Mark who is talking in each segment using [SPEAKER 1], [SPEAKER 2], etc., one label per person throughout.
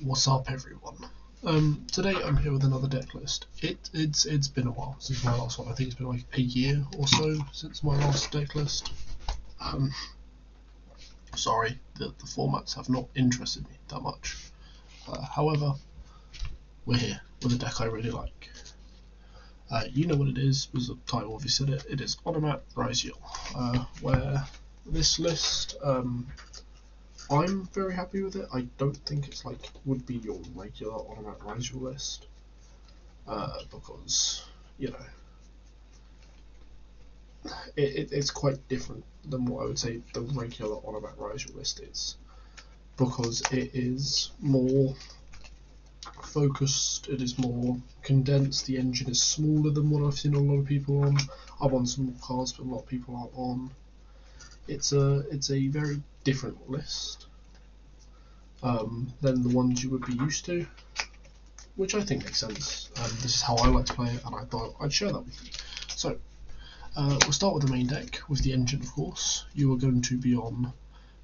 [SPEAKER 1] What's up, everyone? Today I'm here with another deck list. It's been a while since my last one. I think it's been like a year or so since my last deck list. Sorry, the formats have not interested me that much. However, we're here with a deck I really like. You know what it is, was the title if you said it. It is Onomat Ryzeal, where this list, I'm very happy with it. I don't think it's like would be your regular Onomat Ryzeal list, because you know it's quite different than what I would say the regular Onomat Ryzeal list is, because it is more focused, it is more condensed. The engine is smaller than what I've seen a lot of people on. I'm on some cards, but a lot of people aren't on. It's a very different list than the ones you would be used to, which I think makes sense. This is how I like to play it, and I thought I'd share that with you. So, we'll start with the main deck, with the engine, of course. You are going to be on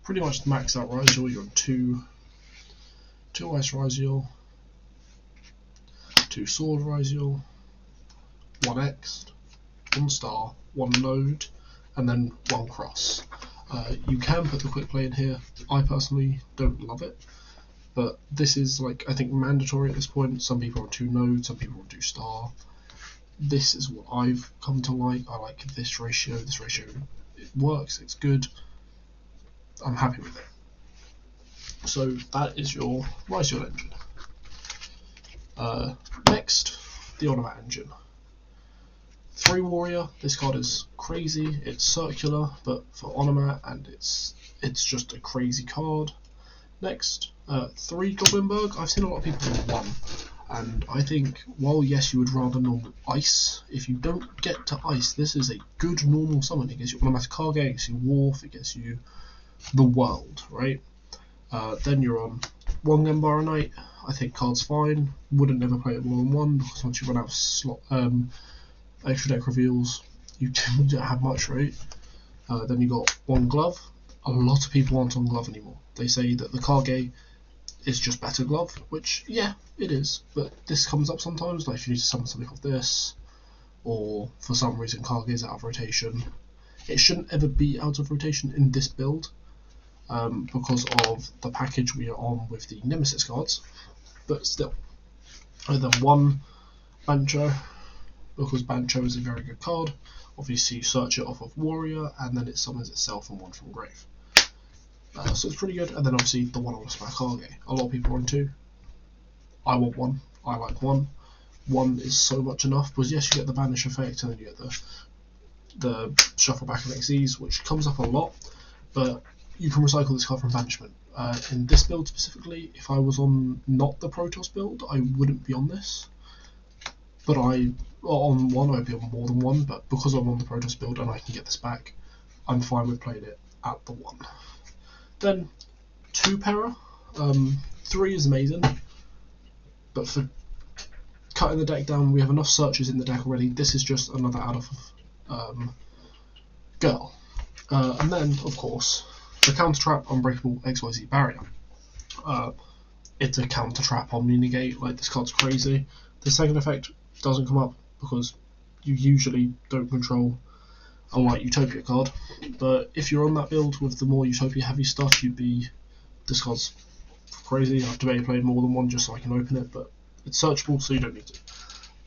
[SPEAKER 1] pretty much the maxed out Ryzeal. You're on two Ice Ryzeal, 2 Sword Ryzeal, 1 X, 1 Star, 1 Node, and then 1 Cross. You can put the quick play in here. I personally don't love it, but this is like, I think, mandatory at this point. Some people are on 2 Nodes, some people are on 2 Star. This is what I've come to like. I like this ratio. This ratio, it works, it's good. I'm happy with it. So that is your Ryzeal engine. Next, the Onomat engine. 3 Warrior. This card is crazy. It's circular, but for Onomat, and it's just a crazy card. Next, 3 Goblinberg. I've seen a lot of people do 1, and I think, while yes, you would rather normal Ice, if you don't get to Ice, this is a good normal summon. It gets you Onomat Kage, it gets you Wharf, it gets you the world, right? Then you're on 1 Gambara Knight. I think card's fine. Wouldn't never play it more than 1, because once you run out of slot, extra deck reveals, you don't have much, right? Then you got 1 Glove. A lot of people aren't on Glove anymore. They say that the Kage is just better Glove, which, yeah, it is, but this comes up sometimes, like if you need to summon something off this, or for some reason Kage is out of rotation. It shouldn't ever be out of rotation in this build, because of the package we are on with the Nemesis cards, but still. And then 1 Bancho, because Bancho is a very good card. Obviously you search it off of Warrior, and then it summons itself and 1 from Grave. So it's pretty good. And then obviously the 1 on Kage. A lot of people are on 2. I want 1. I like 1. 1 is so much enough, because yes, you get the Banish effect, and then you get the Shuffle Back of XEs, which comes up a lot, but you can recycle this card from Banishment. In this build specifically, if I was on not the Protoss build, I wouldn't be on this. But on 1, I'd be on more than 1, but because I'm on the Protoss build and I can get this back, I'm fine with playing it at the 1. Then 2 Para. 3 is amazing, but for cutting the deck down, we have enough searches in the deck already. This is just another add off of Girl. And then, of course, the Counter Trap Unbreakable XYZ Barrier. It's a counter trap Omni-Negate. Like, this card's crazy. The second effect doesn't come up because you usually don't control a White Utopia card, but if you're on that build with the more Utopia heavy stuff, this card's crazy. I've debated playing more than 1 just so I can open it, but it's searchable, so you don't need to.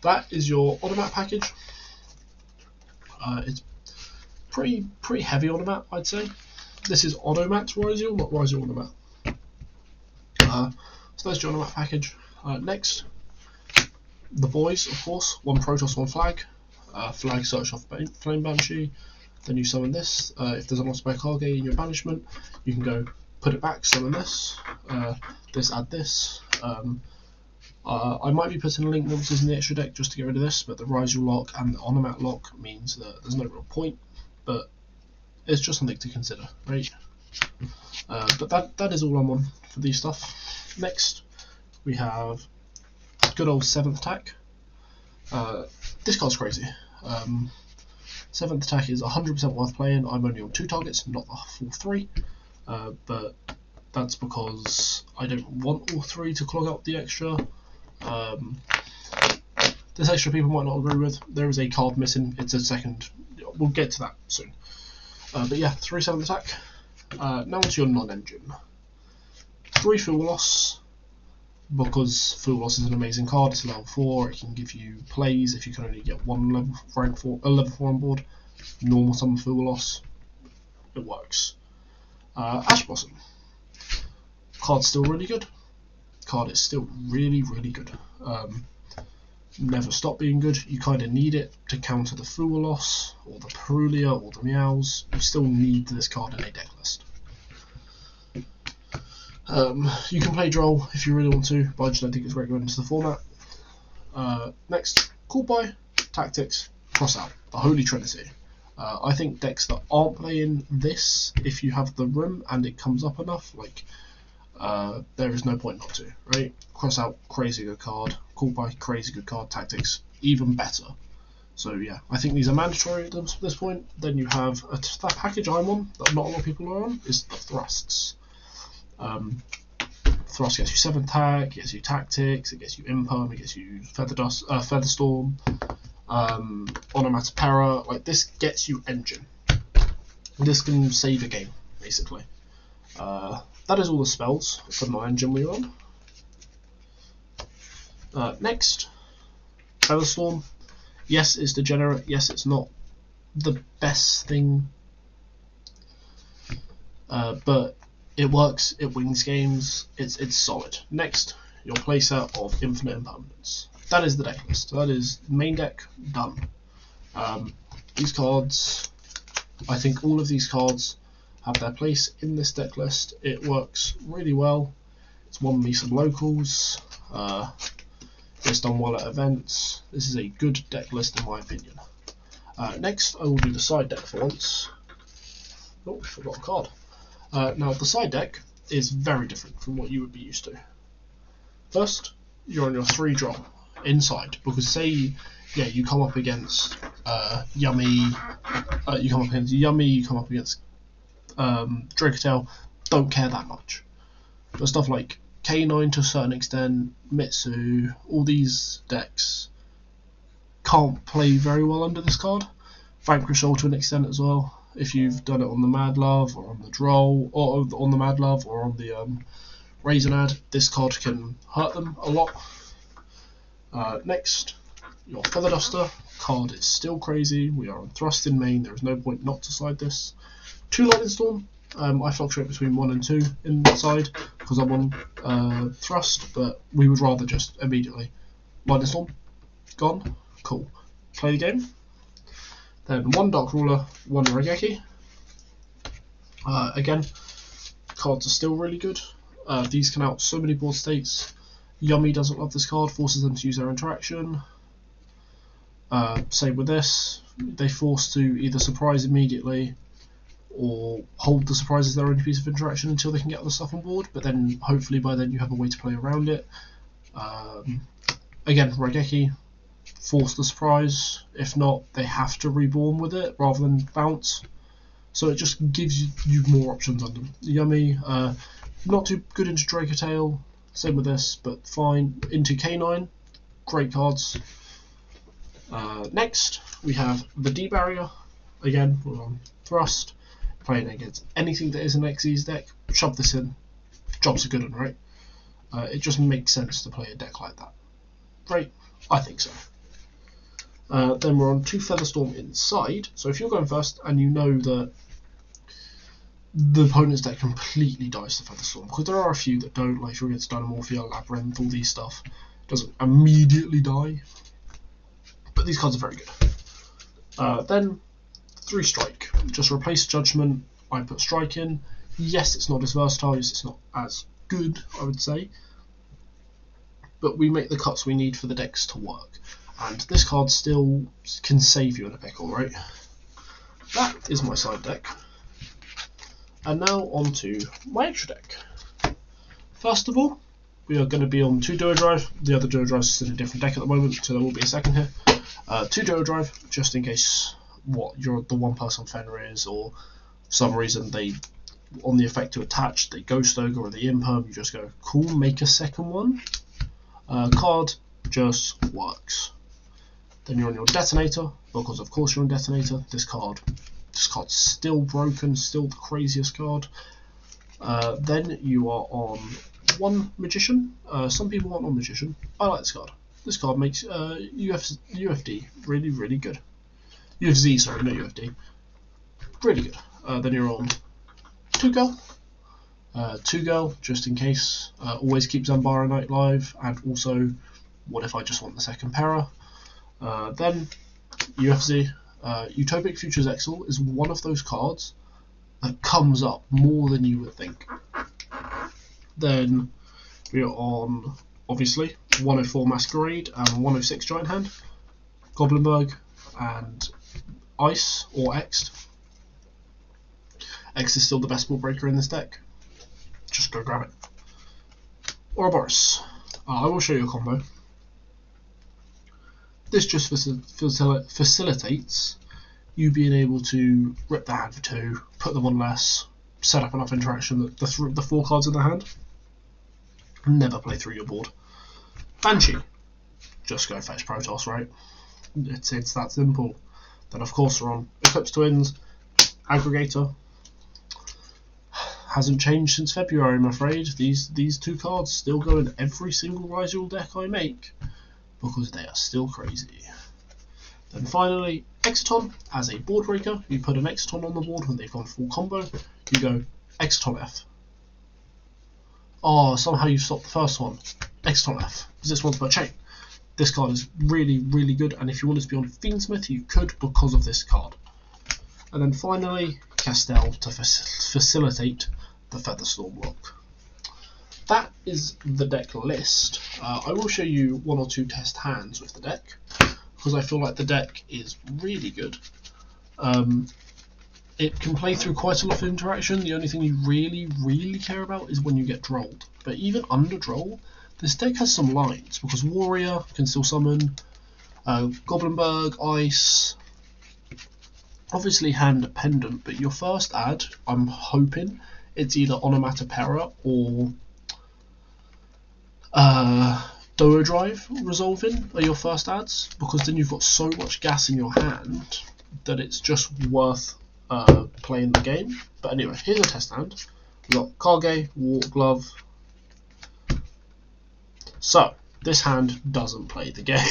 [SPEAKER 1] That is your Onomat package. It's pretty heavy Onomat, I'd say. This is Onomat Ryzeal, not Ryzeal Onomat. So there's your Onomat package. Next, the boys, of course. 1 Protoss, 1 Flag. Flag search off Flame Banshee. Then you summon this. If there's an Osprey Kage in your banishment, you can go put it back, summon this. This, add this. I might be putting Link monsters in the extra deck just to get rid of this, but the Ryzeal lock and the Onomat lock means that there's no real point, but it's just something to consider, right? But that is all I'm on for these stuff. Next, we have good old 7th attack. This card's crazy. 7th attack is 100% worth playing. I'm only on 2 targets, not the full 3, but That's because I don't want all 3 to clog up the extra. This extra people might not agree with. There is a card missing. It's a second. We'll get to that soon. But yeah, 3/7 attack. Now to your non-engine. 3 Fool Loss, because Fool Loss is an amazing card. It's a level 4. It can give you plays if you can only get 1 level 4 on board. Normal summon Fool Loss. It works. Ash Blossom. Card's still really good. Card is still really, really good. Never stop being good. You kind of need it to counter the Fool Loss, or the Perulia, or the Meows. You still need this card in a deck list. You can play Droll if you really want to, but I just don't think it's recommended to the format. Next, Call By, Tactics, Cross Out, the Holy Trinity. I think decks that aren't playing this, if you have the room and it comes up enough, like there is no point not to, right? Cross Out, crazy good card. Call By, crazy good card. Tactics, even better. So yeah, I think these are mandatory at this point. Then you have that package I'm on, that not a lot of people are on, is the Thrusts. Thrust gets you 7 attack, it gets you Tactics, it gets you Imperm, it gets you Featherstorm, Onomat Ryzeal. Like, this gets you engine. This can save a game, basically. That is all the spells for my engine we're on. Next, Featherstorm. Yes, it's degenerate. Yes, it's not the best thing, but it works. It wins games. It's solid. Next, your playset of Infinite Impermanence. That is the deck list. That is main deck done. These cards, I think all of these cards have their place in this deck list. It works really well. It's won me some locals. It's done well at events. This is a good deck list in my opinion. Next, I will do the side deck for once. Oh, I forgot a card. Now, the side deck is very different from what you would be used to. First, you're on your 3 draw inside, because say, yeah, you come up against Yummy, you come up against Dracotail, don't care that much. But stuff like K9 to a certain extent, Mitsu, all these decks can't play very well under this card. Vanquish All to an extent as well. If you've done it on the Mad Love, or on the Droll, or on the Mad Love, or on the Ryzeal, this card can hurt them a lot. Next, your Feather Duster. Card is still crazy. We are on Thrust in main. There is no point not to side this. 2 Lightning Storm. I fluctuate between 1 and 2 inside because I'm on Thrust, but we would rather just immediately Lightning Storm. Gone. Cool. Play the game. Then 1 Dark Ruler, 1 Raigeki. Again, cards are still really good. These can out so many board states. Yummy doesn't love this card, forces them to use their interaction. Same with this. They force to either surprise immediately or hold the surprise as their only piece of interaction until they can get other stuff on board, but then hopefully by then you have a way to play around it. Again, Raigeki, force the surprise. If not, they have to reborn with it rather than bounce. So it just gives you more options on them. Yummy, not too good into Dracotail, same with this, but fine. Into K9, great cards. Next, we have the D Barrier. Again, we're on Thrust, playing against anything that is an Xyz deck. Shove this in, job's a good one, right? It just makes sense to play a deck like that. Great, I think so. Then we're on 2 Featherstorm inside. So if you're going first and you know that the opponent's deck completely dies to Featherstorm, because there are a few that don't, like if you're against Dynamorphia, Labyrinth, all these stuff, doesn't immediately die. But these cards are very good. Then 3 Strike. Just replace Judgment. I put Strike in. Yes, it's not as versatile. Yes, it's not as good, I would say. But we make the cuts we need for the decks to work. And this card still can save you in a pickle, right? That is my side deck. And now on to my extra deck. First of all, we are going to be on 2 Duo Drive. The other Duo Drive is in a different deck at the moment, so there will be a second here. 2 Duo Drive, just in case the one person Fenrir is, or for some reason they on the effect to attach, the Ghost Ogre or the Imperm, you just go, cool, make a second one. Card just works. Then you're on your Detonator, because of course you're on Detonator. This card's still broken, still the craziest card. Then you are on one Magician. Some people aren't on Magician. I like this card. This card makes UFD really, really good. UFZ, sorry, not UFD. Really good. Then you're on 2-Girl. 2-Girl, just in case. Always keep Zambara Knight live. And also, what if I just want the second para? Then, UFZ. Utopic Futures Exile is one of those cards that comes up more than you would think. Then, we are on, obviously, 104 Masquerade and 106 Giant Hand. Goblinberg and Ice or X'd. X is still the best ball breaker in this deck. Just go grab it. Ouroboros. I will show you a combo. This just facilitates you being able to rip the hand for 2, put them on less, set up enough interaction that the 4 cards in the hand never play through your board. Banshee. Just go fetch Protoss, right? It's that simple. Then of course we're on Eclipse Twins, Aggregator. Hasn't changed since February, I'm afraid. These 2 cards still go in every single Ryzeal deck I make, because they are still crazy. Then finally, Exciton as a board breaker. You put an Exciton on the board when they've gone full combo. You go Exciton F. Oh, somehow you stopped the first one. Exciton F, because this one's per chain. This card is really, really good, and if you wanted to be on Fiendsmith, you could because of this card. And then finally, Castell to facilitate the Featherstorm block. That is the deck list. I will show you 1 or 2 test hands with the deck, because I feel like the deck is really good. It can play through quite a lot of interaction. The only thing you really, really care about is when you get drolled. But even under droll, this deck has some lines, because Warrior can still summon, Goblinberg, Ice, obviously hand dependent, but your first ad, I'm hoping it's either Onomat Ryzeal or Duo Drive Resolving are your first ads, because then you've got so much gas in your hand that it's just worth playing the game. But anyway, here's a test hand. We've got Kage, Warp Glove. So, this hand doesn't play the game.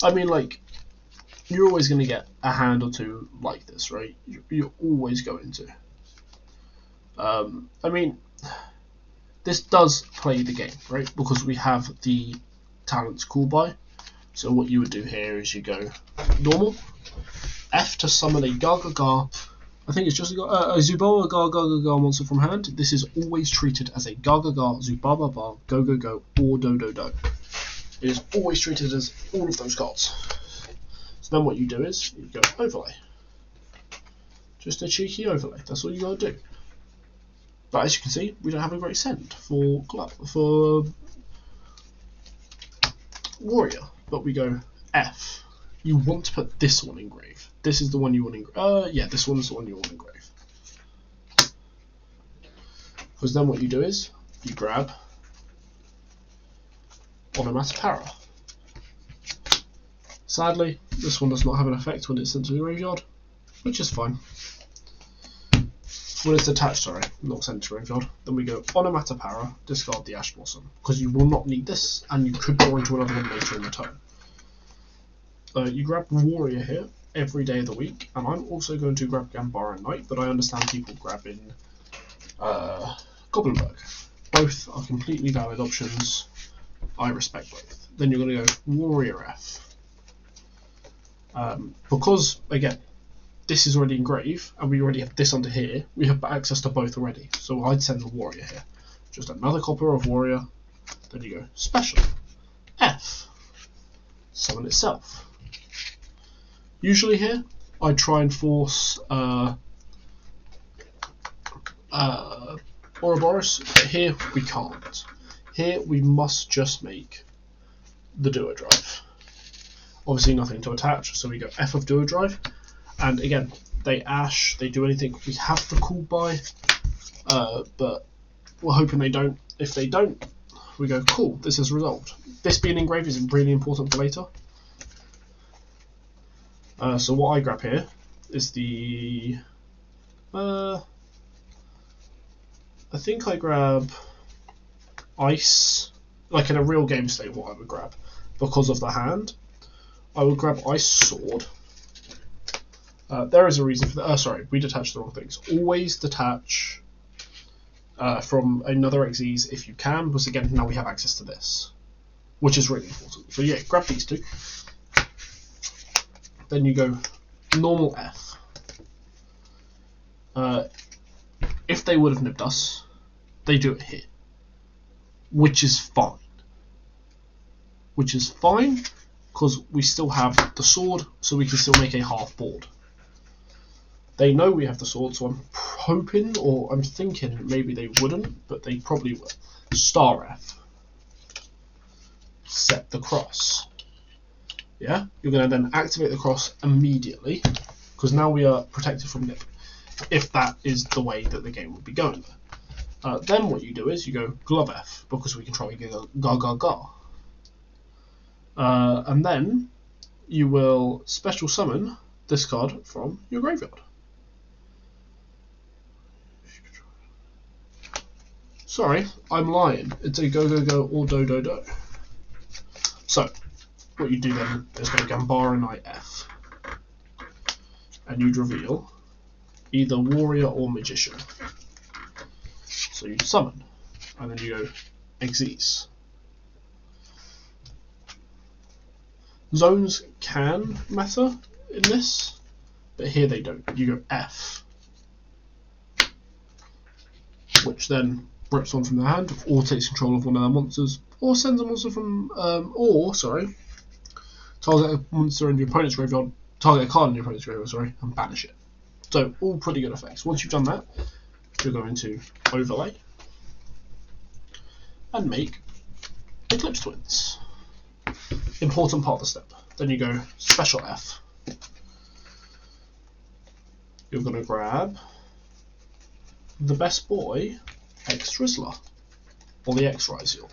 [SPEAKER 1] I mean, like, you're always going to get a hand or 2 like this, right? You're always going to. I mean, this does play the game, right? Because we have the talents call by. So what you would do here is you go normal, F to summon a Gargagar. I think it's just a Zubaba Gargagar monster from hand. This is always treated as a Gargagar, Zubaba, Go Go Go, or Do Do Do. It is always treated as all of those cards. So then what you do is you go overlay. Just a cheeky overlay. That's all you gotta do. But as you can see, we don't have a great send for Warrior. But we go F. You want to put this one in grave. This is the one you want in grave. Yeah, this one is the one you want in grave. Because then what you do is you grab Onomat Ryzeal. Sadly, this one does not have an effect when it's sent to the graveyard, which is fine. When it's attached, sorry, not sent to graveyard. Then we go Onomat Ryzeal, discard the Ash Blossom, because you will not need this, and you could go into another one later in the turn. You grab Warrior here every day of the week, and I'm also going to grab Zambara Knight, but I understand people grabbing Goblinberg. Both are completely valid options. I respect both. Then you're going to go Warrior F. Because, again, this is already in grave, and we already have this under here, we have access to both already. So I'd send the Warrior here. Just another copper of Warrior. Then you go Special. F. Summon itself. Usually here, I try and force Ouroboros, but here we can't. Here we must just make the Duo Drive. Obviously nothing to attach, so we go F of Duo Drive. And again, they ash, they do anything, we have to call by, but we're hoping they don't. If they don't, we go, cool, this is resolved. This being engraved is really important for later. So what I grab here is the, I think I grab ice, like in a real game state what I would grab, because of the hand. I would grab ice sword. There is a reason for that. Sorry, we detached the wrong things. Always detach from another XEs if you can, because again, now we have access to this, which is really important. So yeah, grab these two. Then you go normal F. If they would have nipped us, they do it here, which is fine. Which is fine, because we still have the sword, so we can still make a half board. They know we have the sword, so I'm hoping, or I'm thinking maybe they wouldn't, but they probably will. Star F. Set the cross. Yeah, you're going to then activate the cross immediately, because now we are protected from nip, if that is the way that the game will be going there. Then what you do is you go glove F, because we can try ga ga ga. And then you will special summon this card from your graveyard. Sorry, I'm lying. It's a go go go or do do do. So what you do then is go Gambara Knight F, and you'd reveal either warrior or magician. So you summon, and then you go Xyz. Zones can matter in this, but here they don't. You go F, which then rips one from their hand, or takes control of one of their monsters, or sends a monster from, target a monster in your opponent's graveyard, target a card in your opponent's graveyard, and banish it. So all pretty good effects. Once you've done that, you're going to overlay and make Eclipse Twins. Important part of the step. Then you go special F. You're going to grab the best boy, X Ryzeal, or the X Ryzeal,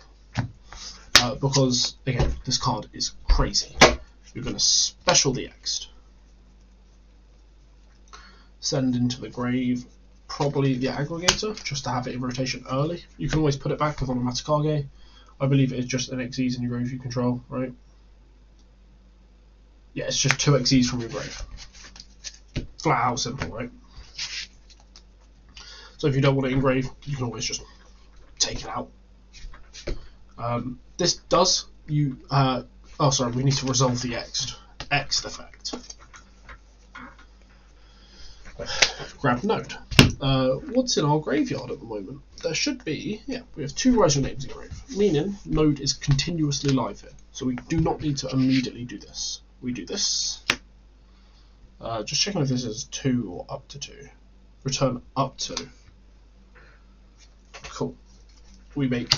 [SPEAKER 1] because again this card is crazy. You're going to special the X, send into the grave probably the aggregator just to have it in rotation early. You can always put it back with Onomat Ryzeal. I believe it is just an XEs in your grave you control, right? Yeah, it's just 2 XEs from your grave. Flat out simple, right? So if you don't want it engraved, you can always just take it out. This does you. Oh, sorry, we need to resolve the X effect. Grab note. What's in our graveyard at the moment? There should be, yeah, we have 2 Ryzeal names in grave, meaning node is continuously live here. So we do not need to immediately do this. We do this. Just checking if this is 2 or up to 2. Return up to. Cool. We make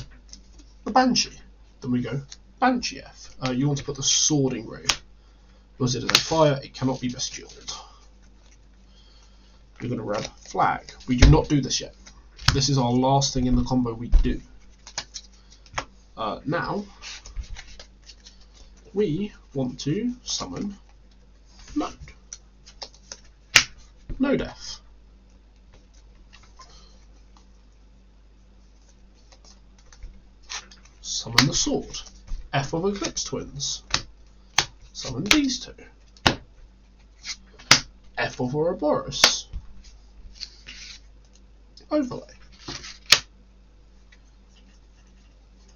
[SPEAKER 1] the Banshee. Then we go Banshee F. You want to put the sword in grave, because it is a fire, it cannot be bestialed. You're going to grab flag. We do not do this yet. This is our last thing in the combo we do. Now, we want to summon Node. Node F. Summon the sword. F of Eclipse Twins. Summon these 2. F of Ouroboros. Overlay.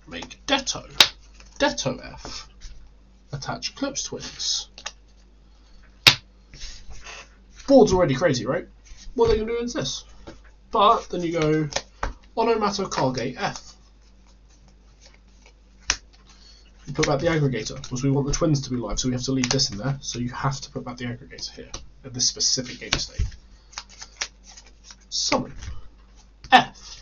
[SPEAKER 1] Make Detto. Detto F. Attach Eclipse Twins. Board's already crazy, right? What are they going to do is this. But then you go Onomat Ryzeal F. You put back the aggregator, because we want the twins to be live, so we have to leave this in there. So you have to put back the aggregator here, at this specific game state. Summon F.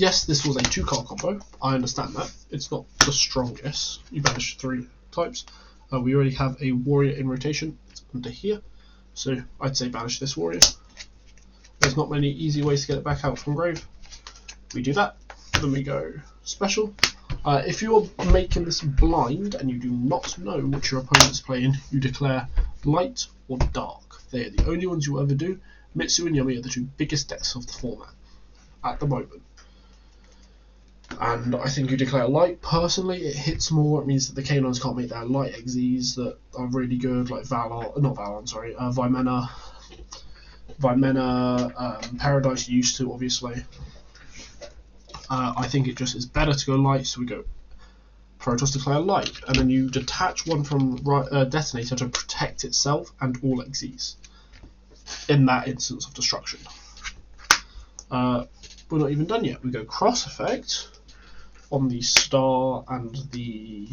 [SPEAKER 1] yes, this was a 2-card combo. I understand that. It's not the strongest. You banish 3 types. We already have a warrior in rotation. It's under here. So I'd say banish this warrior. There's not many easy ways to get it back out from grave. We do that. Then we go special. If you're making this blind and you do not know what your opponent's playing, you declare light or dark. They're the only ones you'll ever do. Mitsu and Yumi are the 2 biggest decks of the format at the moment. And I think you declare light. Personally, it hits more. It means that the canines can't make their light XEs that are really good, like Vimena, Paradise used to, obviously. I think it just is better to go light, so we go Protoss declare light, and then you detach one from Detonator to protect itself and all XEs in that instance of destruction. We're not even done yet. We go cross effect on the star and the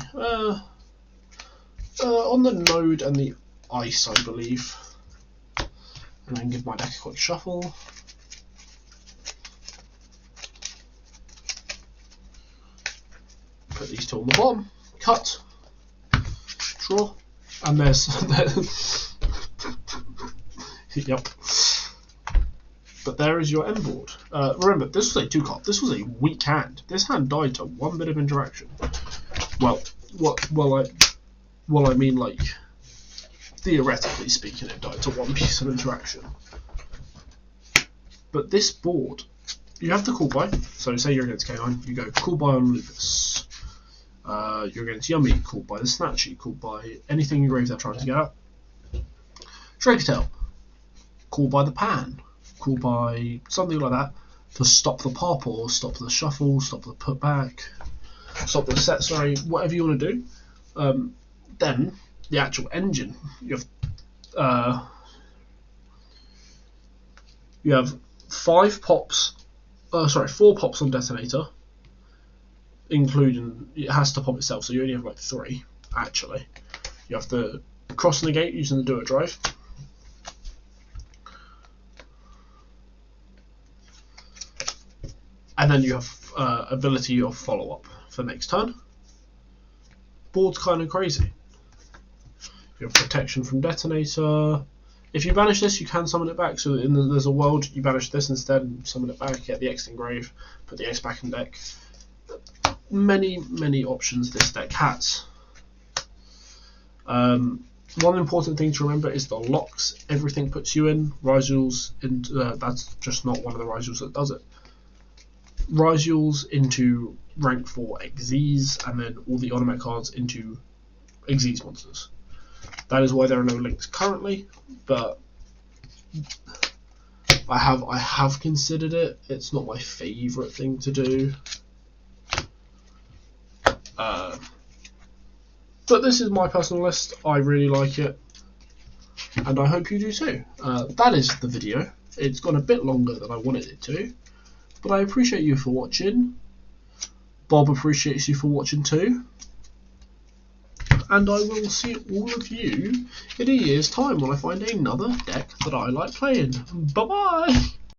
[SPEAKER 1] on the node and the ice, I believe, and then give my deck a quick shuffle. Put these 2 on the bottom, cut, draw, and there's yep. But there is your end board. Remember, this was a 2-card. This was a weak hand. This hand died to 1 bit of interaction. Well, I mean, like, theoretically speaking, it died to 1 piece of interaction. But this board, you have to call by. So say you're against K9, you go call by on Lupus. You're against Yummy, called by the Snatchy, called by anything in grave they're trying to get out. Dragtail, called by the Pan, called by something like that to stop the pop or stop the shuffle, stop the putback, stop the set, sorry, whatever you want to do. Then the actual engine, you have 4 pops on Detonator, including it has to pop itself, so you only have like 3 actually. You have to cross negate using the do it drive. And then you have ability of follow up for next turn. Board's kind of crazy. You have protection from Detonator. If you banish this, you can summon it back. So there's a world you banish this instead and summon it back. Get the X in grave, put the X back in deck. Many options this deck has. One important thing to remember is the locks. Everything puts you in. Ryzeal's that's just not one of the Ryzeals that does it. Ryzeal's into rank 4 XZs, and then all the Onomat cards into XZs monsters. That is why there are no links currently, but I have considered it. It's not my favourite thing to do. But this is my personal list. I really like it, and I hope you do too. That is the video. It's gone a bit longer than I wanted it to, but I appreciate you for watching. Bob appreciates you for watching too. And I will see all of you in a year's time when I find another deck that I like playing. Bye bye!